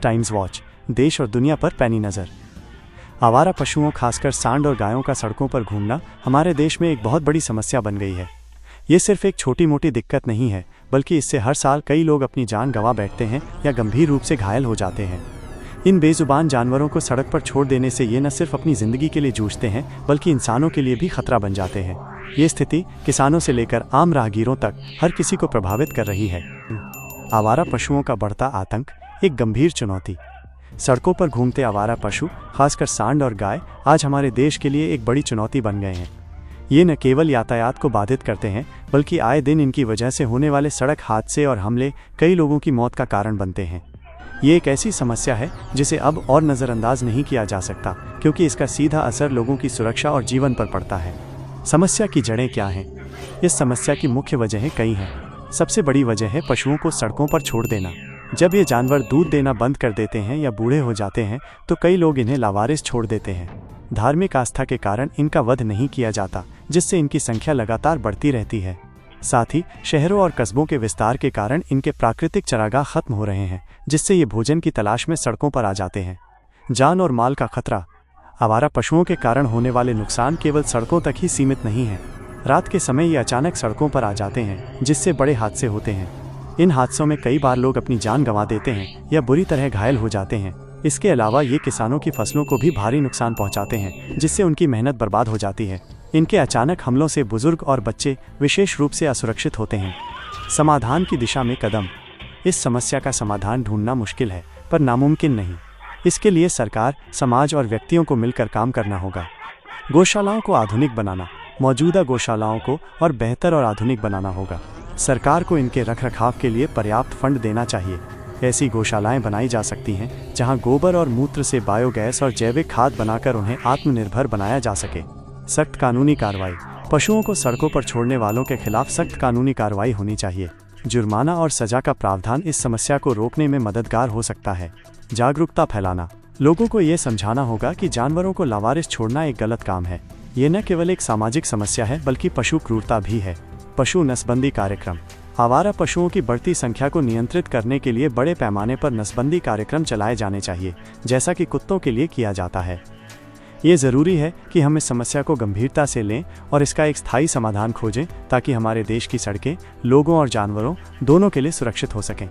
Times watch, देश और दुनिया पर पैनी नज़र। आवारा पशुओं, खासकर सांड और गायों का सड़कों पर घूमना हमारे देश में एक बहुत बड़ी समस्या बन गई है। ये सिर्फ एक छोटी मोटी दिक्कत नहीं है, बल्कि इससे हर साल कई लोग अपनी जान गंवा बैठते हैं या गंभीर रूप से घायल हो जाते हैं। इन बेजुबान जानवरों को सड़क पर छोड़ देने से ये न सिर्फ अपनी ज़िंदगी के लिए जूझते हैं, बल्कि इंसानों के लिए भी खतरा बन जाते हैं। ये स्थिति किसानों से लेकर आम राहगीरों तक हर किसी को प्रभावित कर रही है। आवारा पशुओं का बढ़ता आतंक एक गंभीर चुनौती। सड़कों पर घूमते आवारा पशु, खासकर सांड और गाय, आज हमारे देश के लिए एक बड़ी चुनौती बन गए हैं। ये न केवल यातायात को बाधित करते हैं, बल्कि आए दिन इनकी वजह से होने वाले सड़क हादसे और हमले कई लोगों की मौत का कारण बनते हैं। ये एक ऐसी समस्या है जिसे अब और नज़रअंदाज नहीं किया जा सकता, क्योंकि इसका सीधा असर लोगों की सुरक्षा और जीवन पर पड़ता है। समस्या की जड़ें क्या हैं? इस समस्या की मुख्य वजहें कई हैं। सबसे बड़ी वजह है पशुओं को सड़कों पर छोड़ देना। जब ये जानवर दूध देना बंद कर देते हैं या बूढ़े हो जाते हैं, तो कई लोग इन्हें लावारिस छोड़ देते हैं। धार्मिक आस्था के कारण इनका वध नहीं किया जाता, जिससे इनकी संख्या लगातार बढ़ती रहती है। साथ ही शहरों और कस्बों के विस्तार के कारण इनके प्राकृतिक चारागाह खत्म हो रहे हैं, जिससे ये भोजन की तलाश में सड़कों पर आ जाते हैं। जान और माल का खतरा। आवारा पशुओं के कारण होने वाले नुकसान केवल सड़कों तक ही सीमित नहीं है। रात के समय ये अचानक सड़कों पर आ जाते हैं, जिससे बड़े हादसे होते हैं। इन हादसों में कई बार लोग अपनी जान गंवा देते हैं या बुरी तरह घायल हो जाते हैं। इसके अलावा ये किसानों की फसलों को भी भारी नुकसान पहुंचाते हैं, जिससे उनकी मेहनत बर्बाद हो जाती है। इनके अचानक हमलों से बुजुर्ग और बच्चे विशेष रूप से असुरक्षित होते हैं। समाधान की दिशा में कदम। इस समस्या का समाधान ढूंढना मुश्किल है, पर नामुमकिन नहीं। इसके लिए सरकार, समाज और व्यक्तियों को मिलकर काम करना होगा। गौशालाओं को आधुनिक बनाना। मौजूदा गौशालाओं को और बेहतर और आधुनिक बनाना होगा। सरकार को इनके रखरखाव के लिए पर्याप्त फंड देना चाहिए। ऐसी गौशालाएं बनाई जा सकती हैं जहां गोबर और मूत्र से बायोगैस और जैविक खाद बनाकर उन्हें आत्मनिर्भर बनाया जा सके। सख्त कानूनी कार्रवाई। पशुओं को सड़कों पर छोड़ने वालों के खिलाफ सख्त कानूनी कार्रवाई होनी चाहिए। जुर्माना और सजा का प्रावधान इस समस्या को रोकने में मददगार हो सकता है। जागरूकता फैलाना। लोगों को ये समझाना होगा कि जानवरों को लावारिस छोड़ना एक गलत काम है। ये न केवल एक सामाजिक समस्या है, बल्कि पशु क्रूरता भी है। पशु नसबंदी कार्यक्रम। आवारा पशुओं की बढ़ती संख्या को नियंत्रित करने के लिए बड़े पैमाने पर नसबंदी कार्यक्रम चलाए जाने चाहिए, जैसा कि कुत्तों के लिए किया जाता है। ये ज़रूरी है कि हम इस समस्या को गंभीरता से लें और इसका एक स्थायी समाधान खोजें, ताकि हमारे देश की सड़कें लोगों और जानवरों दोनों के लिए सुरक्षित हो सकें।